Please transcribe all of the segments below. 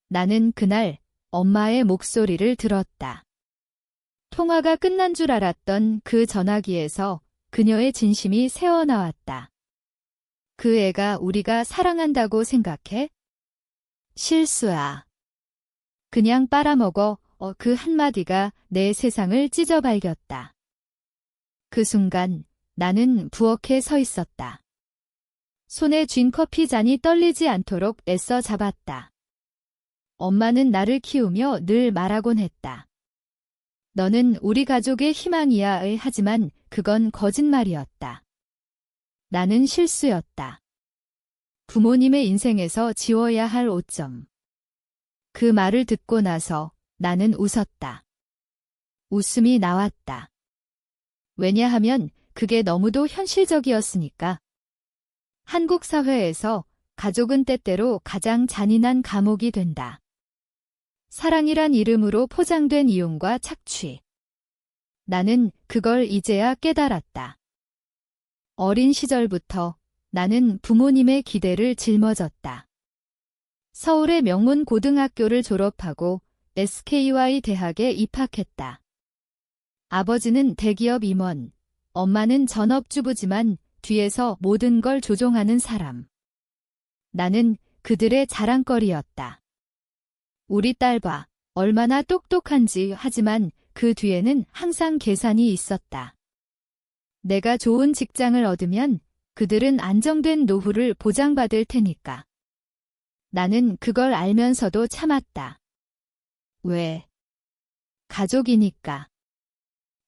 나는 그날 엄마의 목소리를 들었다. 통화가 끝난 줄 알았던 그 전화기에서 그녀의 진심이 새어나왔다. 그 애가 우리가 사랑한다고 생각해? 실수야. 그냥 빨아먹어. 그 한마디가 내 세상을 찢어발겼다. 그 순간 나는 부엌에 서 있었다. 손에 쥔 커피 잔이 떨리지 않도록 애써 잡았다. 엄마는 나를 키우며 늘 말하곤 했다. 너는 우리 가족의 희망이야. 하지만 그건 거짓말이었다. 나는 실수였다. 부모님의 인생에서 지워야 할 오점. 그 말을 듣고 나서 나는 웃었다. 웃음이 나왔다. 왜냐하면 그게 너무도 현실적이었으니까. 한국 사회에서 가족은 때때로 가장 잔인한 감옥이 된다. 사랑이란 이름으로 포장된 이용과 착취. 나는 그걸 이제야 깨달았다. 어린 시절부터 나는 부모님의 기대를 짊어졌다. 서울의 명문 고등학교를 졸업하고 SKY 대학에 입학했다. 아버지는 대기업 임원, 엄마는 전업주부지만 뒤에서 모든 걸 조종하는 사람. 나는 그들의 자랑거리였다. 우리 딸 봐, 얼마나 똑똑한지. 하지만 그 뒤에는 항상 계산이 있었다. 내가 좋은 직장을 얻으면 그들은 안정된 노후를 보장받을 테니까. 나는 그걸 알면서도 참았다. 왜? 가족이니까.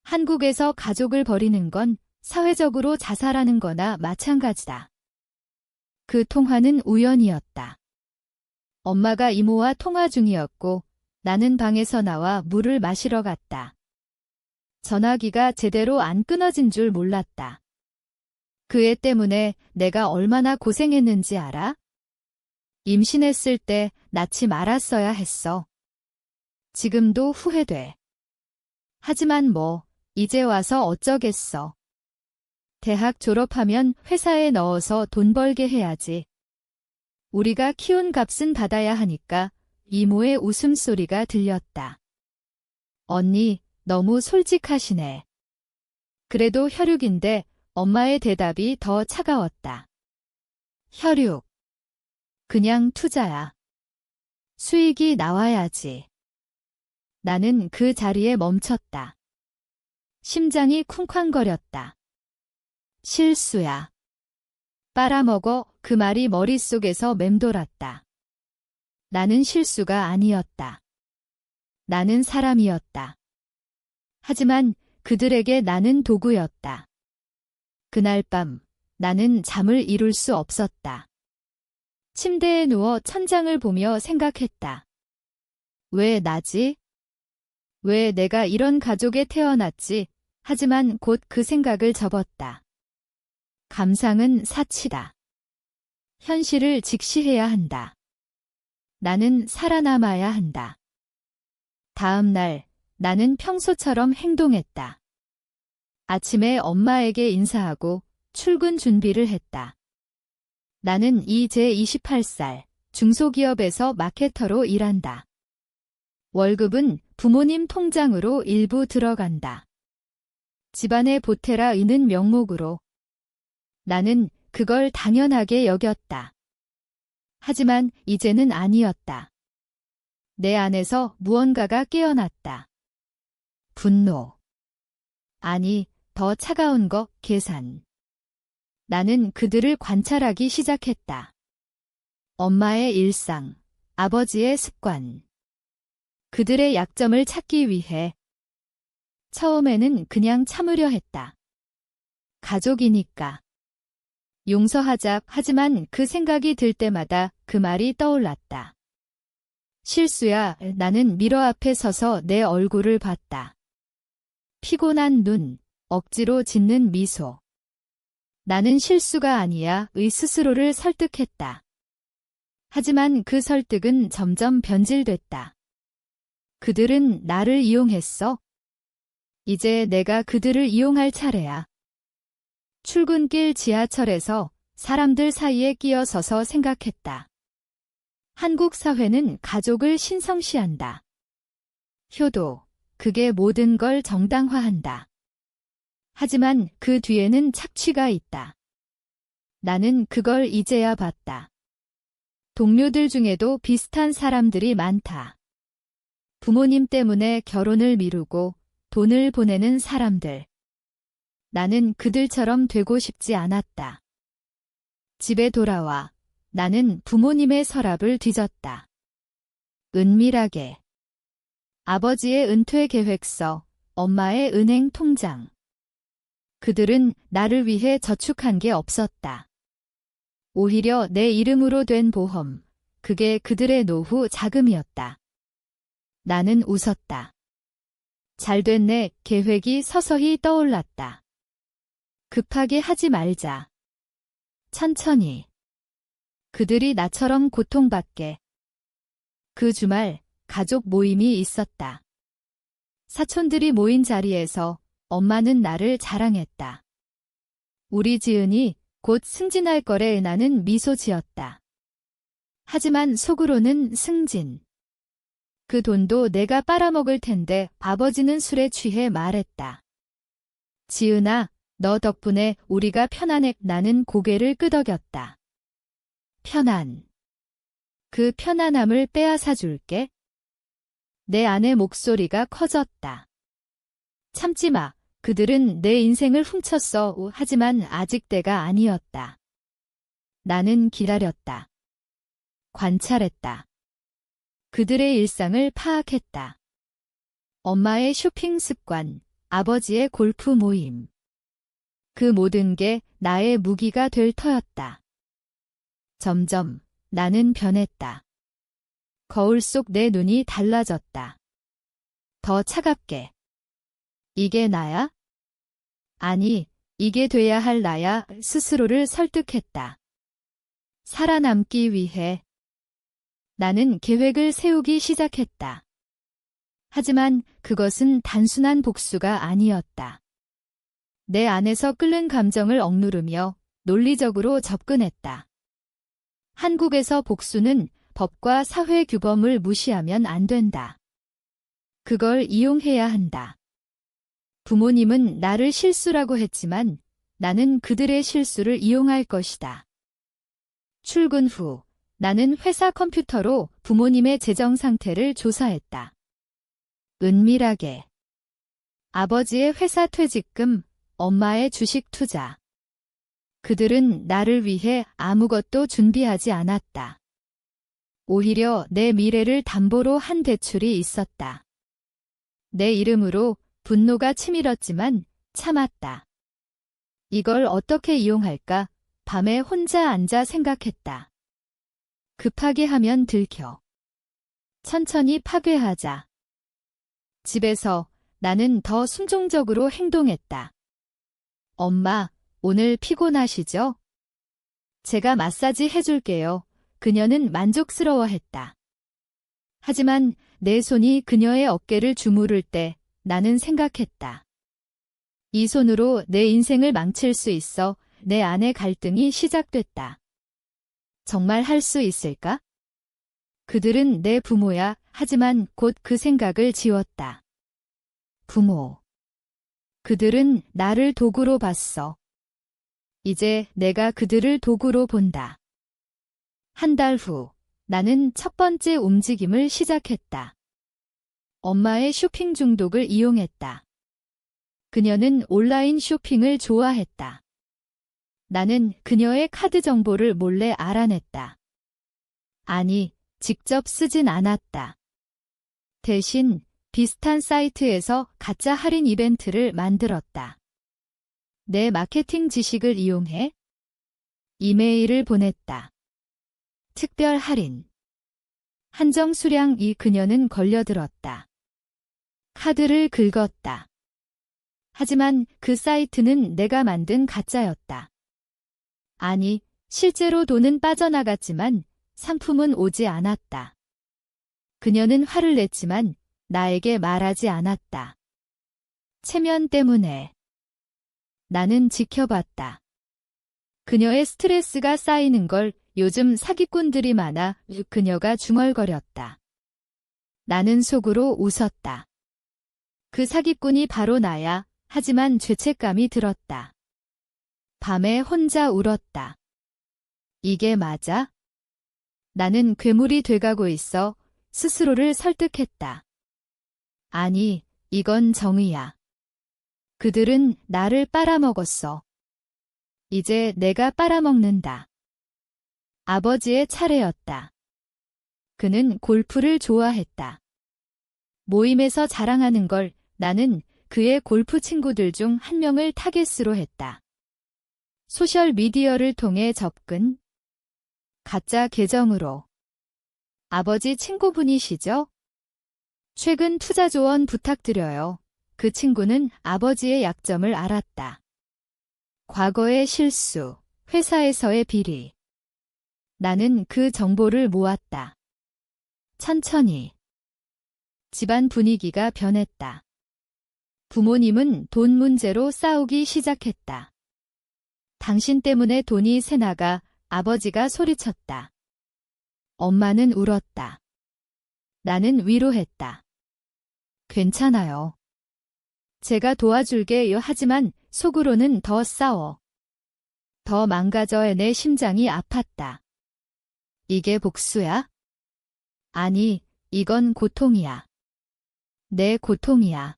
한국에서 가족을 버리는 건 사회적으로 자살하는 거나 마찬가지다. 그 통화는 우연이었다. 엄마가 이모와 통화 중이었고 나는 방에서 나와 물을 마시러 갔다. 전화기가 제대로 안 끊어진 줄 몰랐다. 그 애 때문에 내가 얼마나 고생했는지 알아? 임신했을 때 낳지 말았어야 했어. 지금도 후회돼. 하지만 뭐, 이제 와서 어쩌겠어. 대학 졸업하면 회사에 넣어서 돈 벌게 해야지. 우리가 키운 값은 받아야 하니까 이모의 웃음소리가 들렸다. 언니, 너무 솔직하시네. 그래도 혈육인데 엄마의 대답이 더 차가웠다. 혈육. 그냥 투자야. 수익이 나와야지. 나는 그 자리에 멈췄다. 심장이 쿵쾅거렸다. 실수야. 빨아먹어. 그 말이 머릿속에서 맴돌았다. 나는 실수가 아니었다. 나는 사람이었다. 하지만 그들에게 나는 도구였다. 그날 밤 나는 잠을 이룰 수 없었다. 침대에 누워 천장을 보며 생각했다. 왜 나지? 왜 내가 이런 가족에 태어났지? 하지만 곧 그 생각을 접었다. 감상은 사치다. 현실을 직시해야 한다. 나는 살아남아야 한다. 다음 날 나는 평소처럼 행동했다. 아침에 엄마에게 인사하고 출근 준비를 했다. 나는 이제 28살, 중소기업에서 마케터로 일한다. 월급은 부모님 통장으로 일부 들어간다. 집안의 보태라 이는 명목으로. 나는 그걸 당연하게 여겼다. 하지만 이제는 아니었다. 내 안에서 무언가가 깨어났다. 분노. 아니, 더 차가운 거, 계산. 나는 그들을 관찰하기 시작했다. 엄마의 일상, 아버지의 습관. 그들의 약점을 찾기 위해. 처음에는 그냥 참으려 했다. 가족이니까. 용서하자. 하지만 그 생각이 들 때마다 그 말이 떠올랐다. 실수야. 나는 미러 앞에 서서 내 얼굴을 봤다. 피곤한 눈, 억지로 짓는 미소. 나는 실수가 아니야. 의 스스로를 설득했다. 하지만 그 설득은 점점 변질됐다. 그들은 나를 이용했어. 이제 내가 그들을 이용할 차례야. 출근길 지하철에서 사람들 사이에 끼어서서 생각했다. 한국 사회는 가족을 신성시한다. 효도, 그게 모든 걸 정당화한다. 하지만 그 뒤에는 착취가 있다. 나는 그걸 이제야 봤다. 동료들 중에도 비슷한 사람들이 많다. 부모님 때문에 결혼을 미루고 돈을 보내는 사람들. 나는 그들처럼 되고 싶지 않았다. 집에 돌아와 나는 부모님의 서랍을 뒤졌다. 은밀하게. 아버지의 은퇴 계획서, 엄마의 은행 통장. 그들은 나를 위해 저축한 게 없었다. 오히려 내 이름으로 된 보험, 그게 그들의 노후 자금이었다. 나는 웃었다. 잘된 내 계획이 서서히 떠올랐다. 급하게 하지 말자. 천천히. 그들이 나처럼 고통받게. 그 주말 가족 모임이 있었다. 사촌들이 모인 자리에서 엄마는 나를 자랑했다. 우리 지은이 곧 승진할 거래. 나는 미소 지었다. 하지만 속으로는 승진. 그 돈도 내가 빨아먹을 텐데 아버지는 술에 취해 말했다. 지은아, 너 덕분에 우리가 편안해. 나는 고개를 끄덕였다. 편안. 그 편안함을 빼앗아 줄게. 내 아내 목소리가 커졌다. 참지 마. 그들은 내 인생을 훔쳤어. 하지만 아직 때가 아니었다. 나는 기다렸다. 관찰했다. 그들의 일상을 파악했다. 엄마의 쇼핑 습관, 아버지의 골프 모임. 그 모든 게 나의 무기가 될 터였다. 점점 나는 변했다. 거울 속 내 눈이 달라졌다. 더 차갑게. 이게 나야? 아니, 이게 돼야 할 나야. 스스로를 설득했다. 살아남기 위해. 나는 계획을 세우기 시작했다. 하지만 그것은 단순한 복수가 아니었다. 내 안에서 끓는 감정을 억누르며 논리적으로 접근했다. 한국에서 복수는 법과 사회 규범을 무시하면 안 된다. 그걸 이용해야 한다. 부모님은 나를 실수라고 했지만 나는 그들의 실수를 이용할 것이다. 출근 후 나는 회사 컴퓨터로 부모님의 재정 상태를 조사했다. 은밀하게. 아버지의 회사 퇴직금, 엄마의 주식 투자. 그들은 나를 위해 아무것도 준비하지 않았다. 오히려 내 미래를 담보로 한 대출이 있었다. 내 이름으로 분노가 치밀었지만 참았다. 이걸 어떻게 이용할까? 밤에 혼자 앉아 생각했다. 급하게 하면 들켜. 천천히 파괴하자. 집에서 나는 더 순종적으로 행동했다. 엄마, 오늘 피곤하시죠? 제가 마사지 해줄게요. 그녀는 만족스러워했다. 하지만 내 손이 그녀의 어깨를 주무를 때 나는 생각했다. 이 손으로 내 인생을 망칠 수 있어. 내 안의 갈등이 시작됐다. 정말 할 수 있을까? 그들은 내 부모야. 하지만 곧 그 생각을 지웠다. 부모. 그들은 나를 도구로 봤어. 이제 내가 그들을 도구로 본다. 한 달 후, 나는 첫 번째 움직임을 시작했다. 엄마의 쇼핑 중독을 이용했다. 그녀는 온라인 쇼핑을 좋아했다. 나는 그녀의 카드 정보를 몰래 알아냈다. 아니, 직접 쓰진 않았다. 대신 비슷한 사이트에서 가짜 할인 이벤트를 만들었다. 내 마케팅 지식을 이용해 이메일을 보냈다. 특별 할인. 한정 수량이 그녀는 걸려들었다. 카드를 긁었다. 하지만 그 사이트는 내가 만든 가짜였다. 아니, 실제로 돈은 빠져나갔지만 상품은 오지 않았다. 그녀는 화를 냈지만 나에게 말하지 않았다. 체면 때문에. 나는 지켜봤다. 그녀의 스트레스가 쌓이는 걸 요즘 사기꾼들이 많아. 그녀가 중얼거렸다. 나는 속으로 웃었다. 그 사기꾼이 바로 나야. 하지만 죄책감이 들었다. 밤에 혼자 울었다. 이게 맞아? 나는 괴물이 돼가고 있어. 스스로를 설득했다. 아니, 이건 정의야. 그들은 나를 빨아먹었어. 이제 내가 빨아먹는다. 아버지의 차례였다. 그는 골프를 좋아했다. 모임에서 자랑하는 걸 나는 그의 골프 친구들 중 한 명을 타겟으로 했다. 소셜미디어를 통해 접근. 가짜 계정으로. 아버지 친구분이시죠? 최근 투자 조언 부탁드려요. 그 친구는 아버지의 약점을 알았다. 과거의 실수, 회사에서의 비리. 나는 그 정보를 모았다. 천천히. 집안 분위기가 변했다. 부모님은 돈 문제로 싸우기 시작했다. 당신 때문에 돈이 새나가. 아버지가 소리쳤다. 엄마는 울었다. 나는 위로했다. 괜찮아요. 제가 도와줄게요. 하지만 속으로는 더 싸워. 더 망가져. 내 심장이 아팠다. 이게 복수야? 아니, 이건 고통이야. 내 고통이야.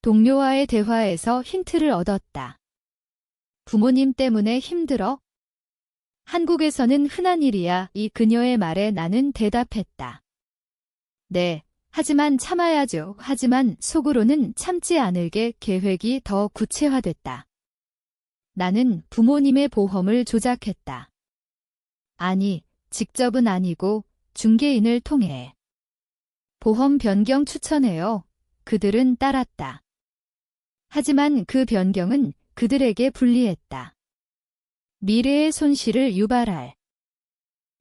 동료와의 대화에서 힌트를 얻었다. 부모님 때문에 힘들어? 한국에서는 흔한 일이야. 이 그녀의 말에 나는 대답했다. 네, 하지만 참아야죠. 하지만 속으로는 참지 않을게. 계획이 더 구체화됐다. 나는 부모님의 보험을 조작했다. 아니, 직접은 아니고 중개인을 통해. 보험 변경 추천해요. 그들은 따랐다. 하지만 그 변경은 그들에게 불리했다. 미래의 손실을 유발할.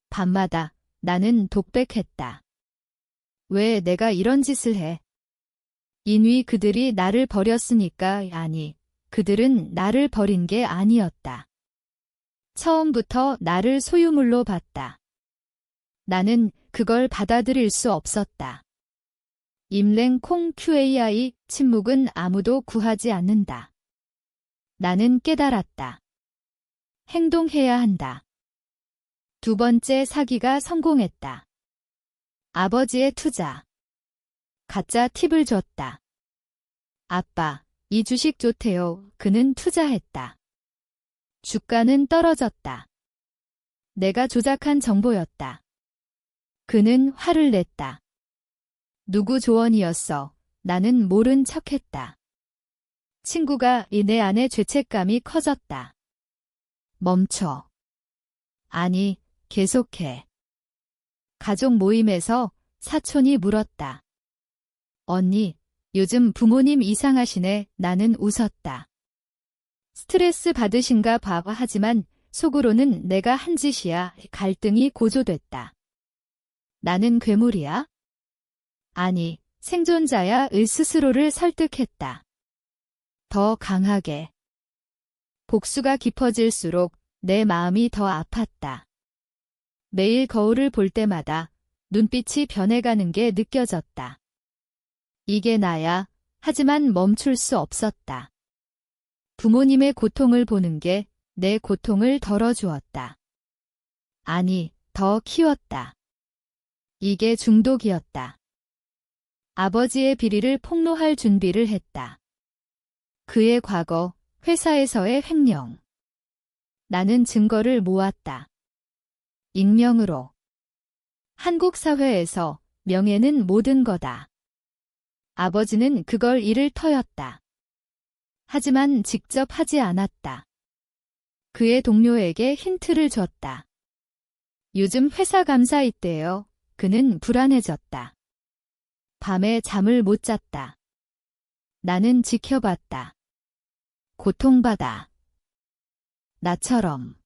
밤마다 나는 독백했다. 왜 내가 이런 짓을 해? 인위 그들이 나를 버렸으니까. 아니, 그들은 나를 버린 게 아니었다. 처음부터 나를 소유물로 봤다. 나는 그걸 받아들일 수 없었다. 임랭콩 QAI 침묵은 아무도 구하지 않는다. 나는 깨달았다. 행동해야 한다. 두 번째 사기가 성공했다. 아버지의 투자. 가짜 팁을 줬다. 아빠, 이 주식 좋대요. 그는 투자했다. 주가는 떨어졌다. 내가 조작한 정보였다. 그는 화를 냈다. 누구 조언이었어? 나는 모른 척했다. 친구가 내 안에 죄책감이 커졌다. 멈춰. 아니, 계속해. 가족 모임에서 사촌이 물었다. 언니, 요즘 부모님 이상하시네. 나는 웃었다. 스트레스 받으신가 봐. 하지만 속으로는 내가 한 짓이야. 갈등이 고조됐다. 나는 괴물이야? 아니, 생존자야. 스스로를 설득했다. 더 강하게. 복수가 깊어질수록 내 마음이 더 아팠다. 매일 거울을 볼 때마다 눈빛이 변해가는 게 느껴졌다. 이게 나야. 하지만 멈출 수 없었다. 부모님의 고통을 보는 게 내 고통을 덜어주었다. 아니, 더 키웠다. 이게 중독이었다. 아버지의 비리를 폭로할 준비를 했다. 그의 과거, 회사에서의 횡령. 나는 증거를 모았다. 익명으로. 한국 사회에서 명예는 모든 거다. 아버지는 그걸 이를 터였다. 하지만 직접 하지 않았다. 그의 동료에게 힌트를 줬다. 요즘 회사 감사 있대요. 그는 불안해졌다. 밤에 잠을 못 잤다. 나는 지켜봤다. 고통받아. 나처럼.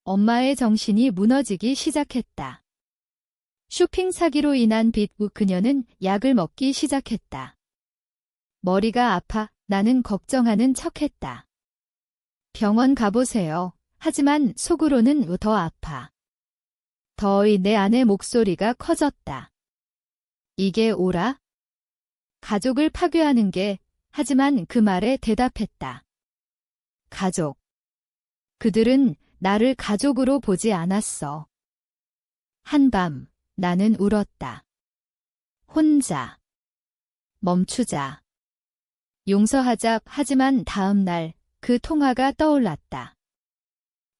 엄마의 정신이 무너지기 시작했다. 쇼핑 사기로 인한 빚 후 그녀는 약을 먹기 시작했다. 머리가 아파. 나는 걱정하는 척했다. 병원 가보세요. 하지만 속으로는 더 아파. 더이 내 안의 목소리가 커졌다. 이게 옳아? 가족을 파괴하는 게, 하지만 그 말에 대답했다. 가족. 그들은 나를 가족으로 보지 않았어. 한밤, 나는 울었다. 혼자. 멈추자. 용서하자. 하지만 다음 날 그 통화가 떠올랐다.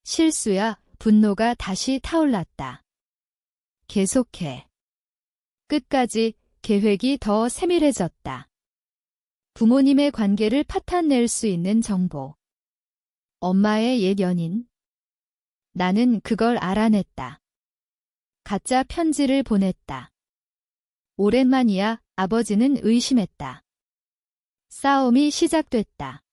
실수야. 분노가 다시 타올랐다. 계속해. 끝까지. 계획이 더 세밀해졌다. 부모님의 관계를 파탄낼 수 있는 정보. 엄마의 옛 연인. 나는 그걸 알아냈다. 가짜 편지를 보냈다. 오랜만이야. 아버지는 의심했다. 싸움이 시작됐다.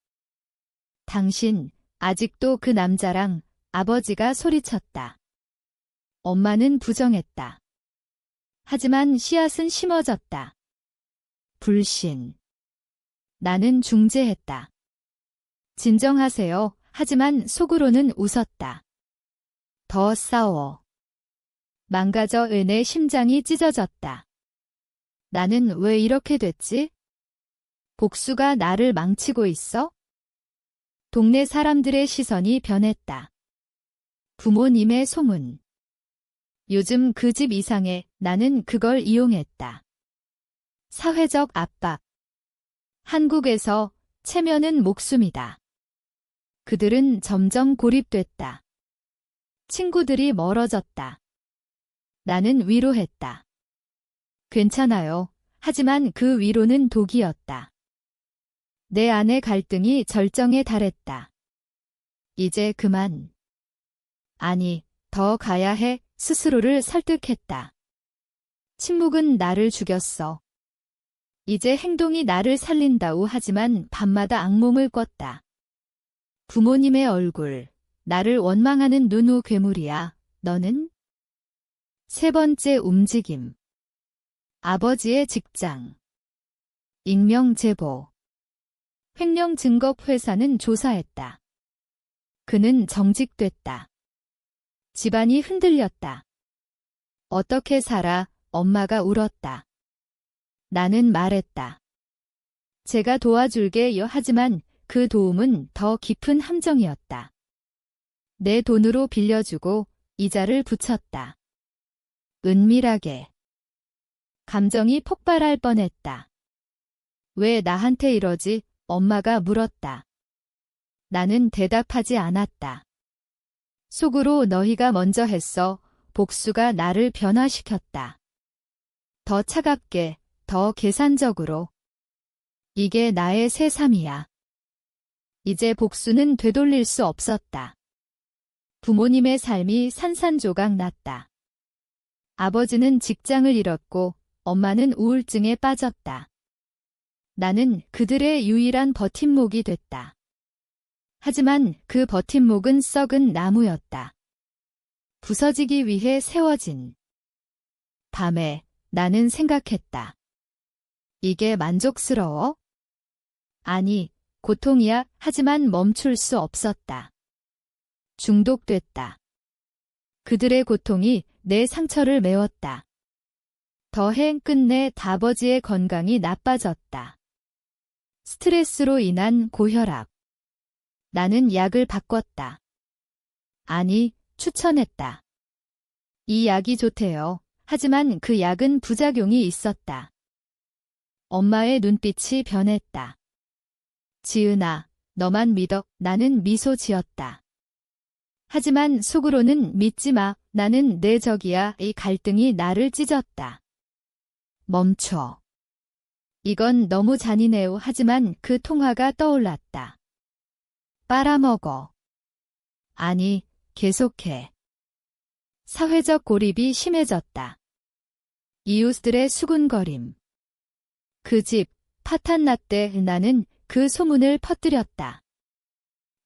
당신, 아직도 그 남자랑. 아버지가 소리쳤다. 엄마는 부정했다. 하지만 씨앗은 심어졌다. 불신. 나는 중재했다. 진정하세요. 하지만 속으로는 웃었다. 더 싸워. 망가져. 내 심장이 찢어졌다. 나는 왜 이렇게 됐지? 복수가 나를 망치고 있어? 동네 사람들의 시선이 변했다. 부모님의 소문. 요즘 그 집 이상해. 나는 그걸 이용했다. 사회적 압박. 한국에서 체면은 목숨이다. 그들은 점점 고립됐다. 친구들이 멀어졌다. 나는 위로했다. 괜찮아요. 하지만 그 위로는 독이었다. 내 안의 갈등이 절정에 달했다. 이제 그만. 아니, 더 가야 해. 스스로를 설득했다. 침묵은 나를 죽였어. 이제 행동이 나를 살린다우. 하지만 밤마다 악몽을 꿨다. 부모님의 얼굴, 나를 원망하는 눈우 괴물이야. 너는? 세 번째 움직임. 아버지의 직장. 익명 제보. 횡령증거회사는 조사했다. 그는 정직됐다. 집안이 흔들렸다. 어떻게 살아? 엄마가 울었다. 나는 말했다. 제가 도와줄게요. 하지만 그 도움은 더 깊은 함정이었다. 내 돈으로 빌려주고 이자를 붙였다. 은밀하게. 감정이 폭발할 뻔했다. 왜 나한테 이러지? 엄마가 물었다. 나는 대답하지 않았다. 속으로 너희가 먼저 했어. 복수가 나를 변화시켰다. 더 차갑게, 더 계산적으로. 이게 나의 새삼이야. 이제 복수는 되돌릴 수 없었다. 부모님의 삶이 산산조각 났다. 아버지는 직장을 잃었고 엄마는 우울증에 빠졌다. 나는 그들의 유일한 버팀목이 됐다. 하지만 그 버팀목은 썩은 나무였다. 부서지기 위해 세워진. 밤에 나는 생각했다. 이게 만족스러워? 아니, 고통이야. 하지만 멈출 수 없었다. 중독됐다. 그들의 고통이 내 상처를 메웠다. 더해 끝내 아버지의 건강이 나빠졌다. 스트레스로 인한 고혈압. 나는 약을 바꿨다. 아니, 추천했다. 이 약이 좋대요. 하지만 그 약은 부작용이 있었다. 엄마의 눈빛이 변했다. 지은아, 너만 믿어. 나는 미소 지었다. 하지만 속으로는 믿지 마. 나는 내 적이야. 이 갈등이 나를 찢었다. 멈춰. 이건 너무 잔인해요. 하지만 그 통화가 떠올랐다. 빨아먹어. 아니, 계속해. 사회적 고립이 심해졌다. 이웃들의 수군거림. 그 집, 파탄났대. 나는 그 소문을 퍼뜨렸다.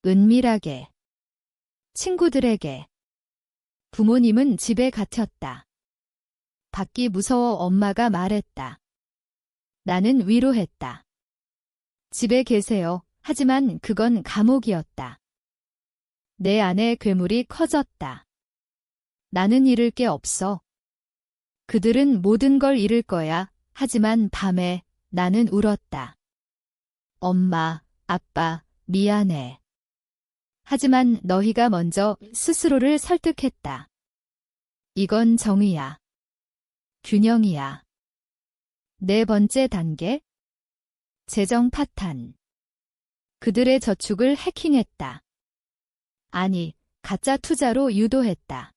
은밀하게. 친구들에게. 부모님은 집에 갇혔다. 밖이 무서워. 엄마가 말했다. 나는 위로했다. 집에 계세요. 하지만 그건 감옥이었다. 내 안의 괴물이 커졌다. 나는 잃을 게 없어. 그들은 모든 걸 잃을 거야. 하지만 밤에 나는 울었다. 엄마, 아빠, 미안해. 하지만 너희가 먼저 스스로를 설득했다. 이건 정의야. 균형이야. 네 번째 단계. 재정 파탄. 그들의 저축을 해킹했다. 아니, 가짜 투자로 유도했다.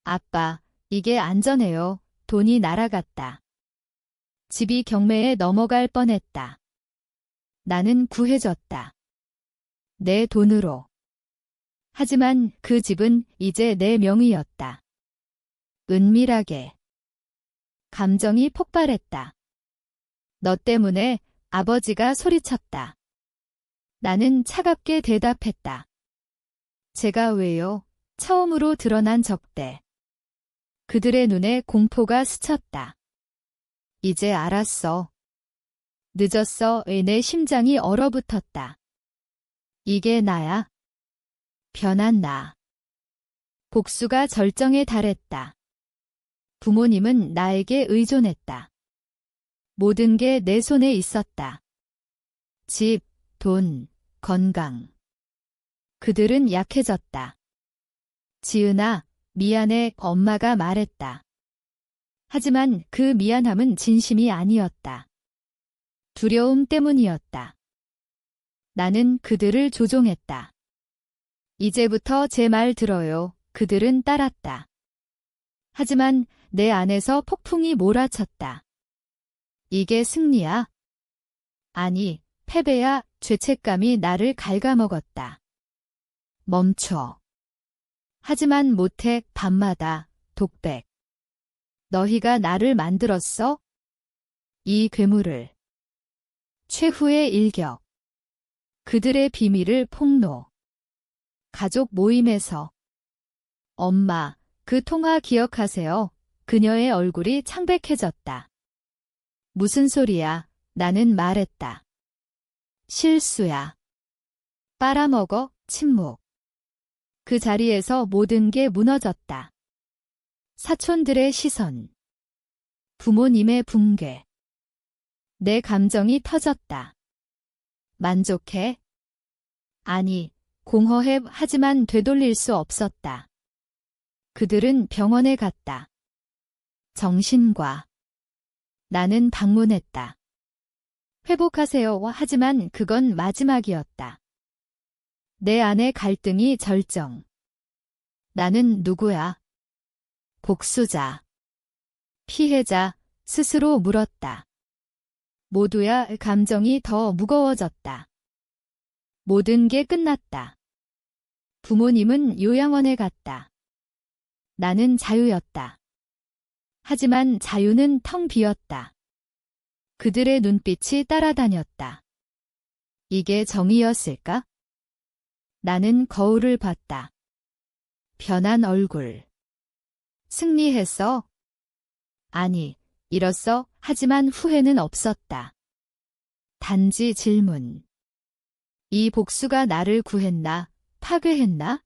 아빠, 이게 안전해요. 돈이 날아갔다. 집이 경매에 넘어갈 뻔했다. 나는 구해줬다. 내 돈으로. 하지만 그 집은 이제 내 명의였다. 은밀하게. 감정이 폭발했다. 너 때문에 아버지가 소리쳤다. 나는 차갑게 대답했다. 제가 왜요? 처음으로 드러난 적대. 그들의 눈에 공포가 스쳤다. 이제 알았어. 늦었어. 내 심장이 얼어붙었다. 이게 나야. 변한 나. 복수가 절정에 달했다. 부모님은 나에게 의존했다. 모든 게 내 손에 있었다. 집, 돈, 건강. 그들은 약해졌다. 지은아, 미안해. 엄마가 말했다. 하지만 그 미안함은 진심이 아니었다. 두려움 때문이었다. 나는 그들을 조종했다. 이제부터 제 말 들어요. 그들은 따랐다. 하지만 내 안에서 폭풍이 몰아쳤다. 이게 승리야? 아니, 패배야. 죄책감이 나를 갉아먹었다. 멈춰. 하지만 못해. 밤마다 독백. 너희가 나를 만들었어? 이 괴물을. 최후의 일격. 그들의 비밀을 폭로. 가족 모임에서. 엄마, 그 통화 기억하세요? 그녀의 얼굴이 창백해졌다. 무슨 소리야? 나는 말했다. 실수야. 빨아먹어. 침묵. 그 자리에서 모든 게 무너졌다. 사촌들의 시선. 부모님의 붕괴. 내 감정이 터졌다. 만족해? 아니, 공허해. 하지만 되돌릴 수 없었다. 그들은 병원에 갔다. 정신과. 나는 방문했다. 회복하세요. 하지만 그건 마지막이었다. 내 안의 갈등이 절정. 나는 누구야? 복수자. 피해자. 스스로 물었다. 모두야. 감정이 더 무거워졌다. 모든 게 끝났다. 부모님은 요양원에 갔다. 나는 자유였다. 하지만 자유는 텅 비었다. 그들의 눈빛이 따라다녔다. 이게 정의였을까? 나는 거울을 봤다. 변한 얼굴. 승리했어? 아니, 잃었어. 하지만 후회는 없었다. 단지 질문. 이 복수가 나를 구했나? 파괴했나?